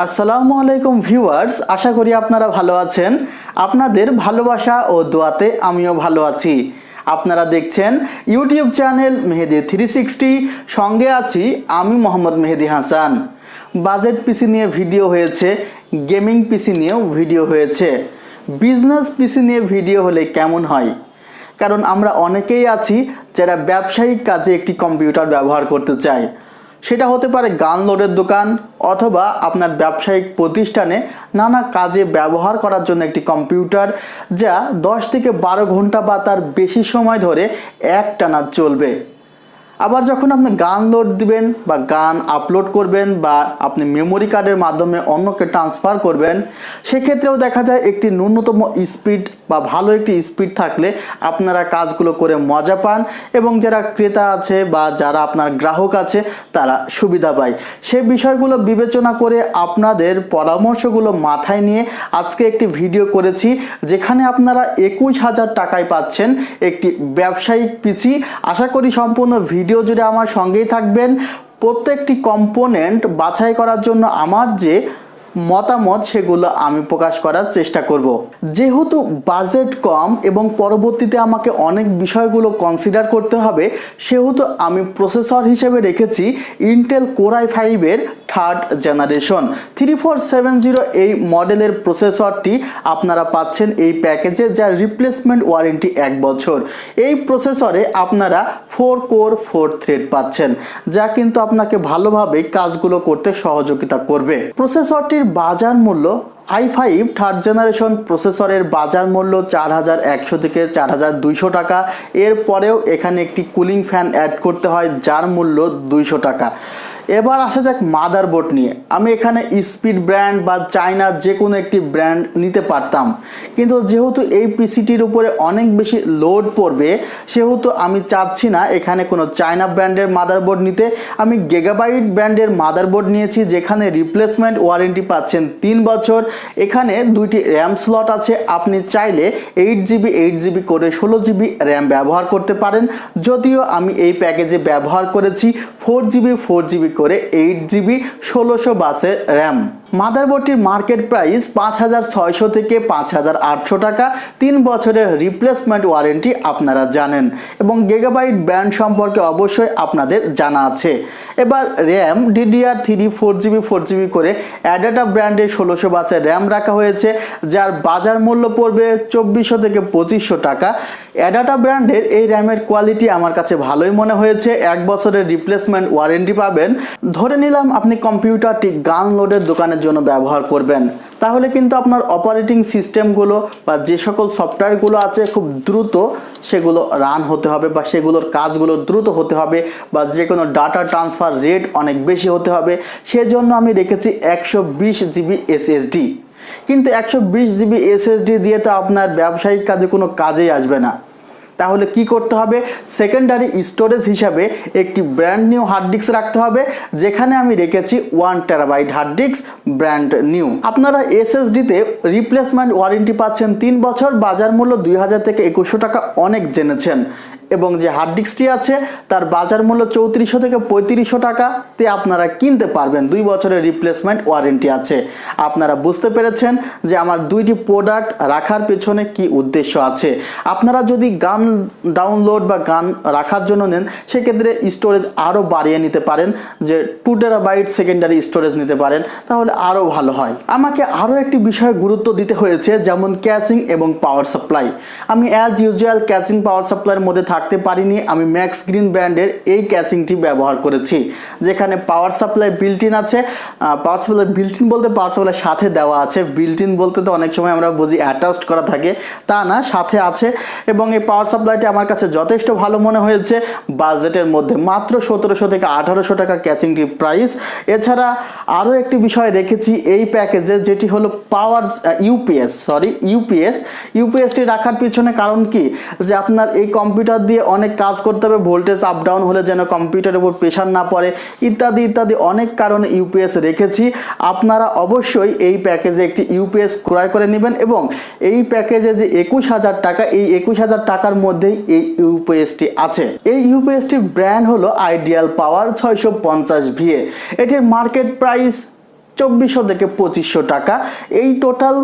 আসসালামু আলাইকুম ভিউয়ার্স, আশা করি আপনারা ভালো আছেন। আপনাদের ভালোবাসা ও দোয়াতে আমিও ভালো আছি। আপনারা দেখছেন ইউটিউব চ্যানেল মেহেদি 360, সঙ্গে আছি আমি মোহাম্মদ মেহেদি হাসান। বাজেট পিসি নিয়ে ভিডিও হয়েছে, গেমিং পিসি নিয়েও ভিডিও হয়েছে। বিজনেস পিসি নিয়ে ভিডিও হলে কেমন হয়? কারণ আমরা অনেকেই আছি যারা ব্যবসায়িক কাজে একটি কম্পিউটার ব্যবহার করতে চায়। সেটা হতে পারে গান লোডের দোকান অথবা আপনার ব্যবসায়িক প্রতিষ্ঠানে নানা কাজে ব্যবহার করার জন্য একটি কম্পিউটার, যা 10 থেকে 12 ঘন্টা বা তার বেশি সময় ধরে একটানা চলবে। আবার যখন আপনি গান লোড দিবেন বা গান আপলোড করবেন বা আপনি মেমোরি কার্ডের মাধ্যমে অন্যকে ট্রান্সফার করবেন, সেক্ষেত্রেও দেখা যায় একটি ন্যূনতম স্পিড বা ভালো একটি স্পিড থাকলে আপনারা কাজগুলো করে মজা পান এবং যারা ক্রেতা আছে বা যারা আপনার গ্রাহক আছে তারা সুবিধা পায়। সেই বিষয়গুলো বিবেচনা করে আপনাদের পরামর্শগুলো মাথায় নিয়ে আজকে একটি ভিডিও করেছি, যেখানে আপনারা 21,000 টাকায় পাচ্ছেন একটি ব্যবসায়িক পিসি। আশা করি সম্পূর্ণ ভিডিও জুড়ে আমার সঙ্গেই থাকবেন। প্রত্যেকটি কম্পোনেন্ট বাছাই করার জন্য আমার যে মতামত সেগুলো আমি প্রকাশ করার চেষ্টা করব। যেহেতু বাজেট কম এবং পরবর্তীতে আমাকে অনেক বিষয়গুলো কনসিডার করতে হবে, সেহেতু আমি প্রসেসর হিসেবে রেখেছি ইন্টেল কোর i5-এর 3rd জেনারেশন 3470। এই মডেলের প্রসেসরটি আপনারা পাচ্ছেন এই প্যাকেজে, যার রিপ্লেসমেন্ট ওয়ারেন্টি 1 বছর। এই প্রসেসরে আপনারা 4 কোর 4 থ্রেড পাচ্ছেন, যা কিন্তু আপনাকে ভালোভাবে কাজগুলো করতে সহযোগিতা করবে। প্রসেসরটির বাজার মূল্য i5 3rd জেনারেশন প্রসেসরের বাজার মূল্য 4100 থেকে 4200 টাকা। এরপরেও এখানে একটি কুলিং ফ্যান অ্যাড করতে হয়, যার মূল্য 200 টাকা। এবার আসা যাক মাদারবোর্ড নিয়ে। আমি এখানে স্পিড ব্র্যান্ড বা চায়নার যে কোনো একটি ব্র্যান্ড নিতে পারতাম, কিন্তু যেহেতু এই পিসিটির উপরে অনেক বেশি লোড পড়বে, সেহেতু আমি চাচ্ছি না এখানে কোনো চায়না ব্র্যান্ডের মাদারবোর্ড নিতে। আমি গিগাবাইট ব্র্যান্ডের মাদারবোর্ড নিয়েছি, যেখানে রিপ্লেসমেন্ট ওয়ারেন্টি পাচ্ছেন 3 বছর। এখানে 2টি র্যাম স্লট আছে, আপনি চাইলে 8GB 8GB করে 16GB র্যাম ব্যবহার করতে পারেন। যদিও আমি এই প্যাকেজে ব্যবহার করেছি 4GB 4GB করে 8GB 1600 বাসের র্যাম। মাদারবোর্ডটির মার্কেট প্রাইস 5600 থেকে 5800 টাকা। 3 বছরের রিপ্লেসমেন্ট ওয়ারেন্টি আপনারা জানেন এবং গিগাবাইট ব্র্যান্ড সম্পর্কে অবশ্যই আপনাদের জানা আছে। এবার র্যাম DDR3 4GB 4GB করে অ্যাডাটা ব্র্যান্ডের 1600 বাসের র্যাম রাখা হয়েছে, যার বাজার মূল্য পড়বে 2400 থেকে 2500 টাকা। অ্যাডাটা ব্র্যান্ডের এই র্যামের কোয়ালিটি আমার কাছে ভালোই মনে হয়েছে। 1 বছরের রিপ্লেসমেন্ট ওয়ারেন্টি পাবেন। ধরে নিলাম আপনি কম্পিউটারটি গান লোডের দোকানের জন্য ব্যবহার করবেন, তাহলে কিন্তু আপনার অপারেটিং সিস্টেমগুলো বা যে সকল সফটওয়্যারগুলো আছে খুব দ্রুত সেগুলো রান হতে হবে বা সেগুলোর কাজগুলো দ্রুত হতে হবে বা যে কোনো ডাটা ট্রান্সফার রেট অনেক বেশি হতে হবে। সেজন্য আমি রেখেছি 120GB SSD। কিন্তু 120GB SSD দিয়ে তো আপনার ব্যবসায়িক কাজে কোনো কাজেই আসবে না। তাহলে কি করতে হবে? সেকেন্ডারি স্টোরেজ হিসাবে একটি ব্র্যান্ড নিউ হার্ড ডিস্ক রাখতে হবে, যেখানে আমি রেখেছি 1 terabyte hard disk brand new. আপনারা এসএসডিতে রিপ্লেসমেন্ট ওয়ারেন্টি পাচ্ছেন 3 বছর। বাজার মূল্য 2000 থেকে 2100 টাকা অনেক জেনেছেন। এবং যে হার্ড ডিস্কটি আছে তার বাজার মূল্য 3400 থেকে 3500 টাকাতে আপনারা কিনতে পারবেন। 2 বছরের রিপ্লেসমেন্ট ওয়ারেন্টি আছে। আপনারা বুঝতে পেরেছেন যে আমার দুইটি প্রোডাক্ট রাখার পেছনে কি উদ্দেশ্য আছে। আপনারা যদি গান ডাউনলোড বা গান রাখার জন্য নেন, সেক্ষেত্রে স্টোরেজ আরও বাড়িয়ে নিতে পারেন, যে 2 টেরাবাইট সেকেন্ডারি স্টোরেজ নিতে পারেন, তাহলে আরও ভালো হয়। আমাকে আরও একটি বিষয়ে গুরুত্ব দিতে হয়েছে, যেমন ক্যাচিং এবং পাওয়ার সাপ্লাই। আমি অ্যাজ ইউজুয়াল ক্যাচিং পাওয়ার সাপ্লাইয়ের মধ্যে থাকতে পারিনি। আমি ম্যাক্স গ্রিন ব্র্যান্ডের এই ক্যাচিংটি ব্যবহার করেছি, যেখানে পাওয়ার সাপ্লাই বিল্ট ইন আছে। পাওয়ার সাপ্লাই বিল্ট ইন বলতে পাওয়ার সাপ্লাই সাথে দেওয়া আছে। বিল্ট ইন বলতে তো অনেক সময় আমরা বুঝি অ্যাটাচড করা থাকে, তা না, সাথে আছে। এবং এই পাওয়ার সাপ্লাইটি আমার কাছে যথেষ্ট ভালো মনে হয়েছে বাজেটের মধ্যে। মাত্র 1700 থেকে 1800 টাকা ক্যাচিংটির প্রাইস। এছাড়া আরও একটি বিষয় রেখেছি এই প্যাকেজে, যেটি হলো পাওয়ার ইউপিএসটি রাখার পিছনে কারণ কি, যে আপনার এই কম্পিউটার দিয়ে অনেক কাজ করতে হবে, ভোল্টেজ আপ ডাউন হলে যেন কম্পিউটারের উপর প্রেশার না পড়ে, ইত্যাদি ইত্যাদি অনেক কারণে ইউপিএস রেখেছি। আপনারা অবশ্যই এই প্যাকেজে একটি ইউপিএস ক্রয় করে নেবেন এবং এই প্যাকেজে যে 21000 টাকা, এই 21000 টাকার মধ্যেই এই ইউপিএসটি আছে। এই ইউপিএসটির ব্র্যান্ড হলো আইডিয়াল পাওয়ার 650 VA। এটির মার্কেট প্রাইস 2400 থেকে 2500 টাকা। এই টোটাল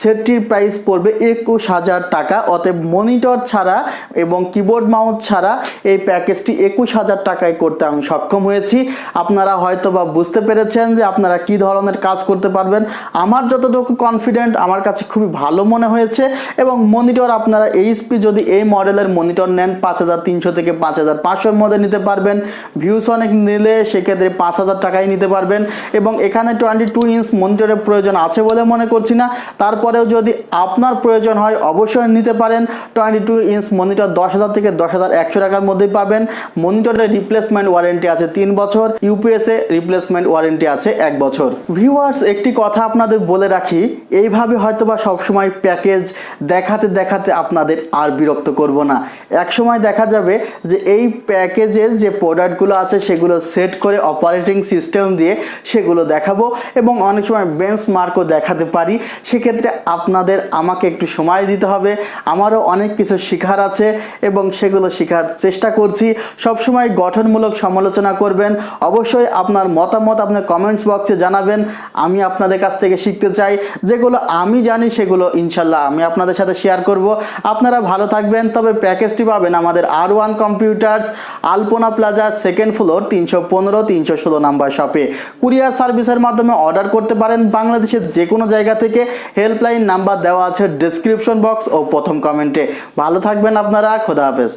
সেটটির প্রাইস পড়বে 21000 টাকা। অতএব মনিটর ছাড়া এবং কিবোর্ড মাউস ছাড়া এই প্যাকেজটি 21000 টাকায় করতে আমি সক্ষম হয়েছি। আপনারা হয়তো বা বুঝতে পেরেছেন যে আপনারা কি ধরনের কাজ করতে পারবেন। আমার যতটুকু কনফিডেন্ট, আমার কাছে খুবই ভালো মনে হয়েছে। এবং মনিটর আপনারা এইচপি যদি এই মডেলের মনিটর নেন 5300 থেকে 5500 মধ্যে নিতে পারবেন। ভিউসনিক নিলে সেক্ষেত্রে 5000 টাকায় নিতে পারবেন। এবং এখানে 22 ইঞ্চ মনিটরের প্রয়োজন আছে বলে মনে করছি না। তারপরেও যদি আপনার প্রয়োজন হয় অবশ্যই নিতে পারেন। 22 ইঞ্চ মনিটর 10000 থেকে 10100 টাকার মধ্যেই পাবেন। মনিটরের রিপ্লেসমেন্ট ওয়ারেন্টি আছে 3 বছর, ইউপিএসএ রিপ্লেসমেন্ট ওয়ারেন্টি আছে 1 বছর। ভিউয়ার্স, একটি কথা আপনাদের বলে রাখি, এইভাবে হয়তোবা সবসময় প্যাকেজ দেখাতে দেখাতে আপনাদের আর বিরক্ত করব না। এক সময় দেখা যাবে যে এই প্যাকেজের যে প্রোডাক্টগুলো আছে সেগুলো সেট করে অপারেটিং সিস্টেম দিয়ে সেগুলো দেখাবো এবং অনেক সময় বেঞ্চমার্কও দেখাতে পারি। সেক্ষেত্রে আপনাদের আমাকে একটু সময় দিতে হবে। আমারও অনেক কিছু শেখার আছে এবং সেগুলো শেখার চেষ্টা করছি। সবসময় গঠনমূলক সমালোচনা করবেন। অবশ্যই আপনার মতামত আপনার কমেন্টস বক্সে জানাবেন। আমি আপনাদের কাছ থেকে শিখতে চাই। যেগুলো আমি জানি সেগুলো ইনশাল্লাহ আমি আপনাদের সাথে শেয়ার করব। আপনারা ভালো থাকবেন। তবে প্যাকেজটি পাবেন আমাদের R1 কম্পিউটার্স, আলপনা প্লাজা, সেকেন্ড ফ্লোর, 315-316 নাম্বার শপে। কুরিয়ার সার্ভিসের মাধ্যমে অর্ডার করতে পারেন বাংলাদেশের যে কোনো জায়গা থেকে। হেল্পলাইন নাম্বার দেওয়া আছে ডেসক্রিপশন বক্স ও প্রথম কমেন্টে। ভালো থাকবেন আপনারা। খোদা হাফেজ।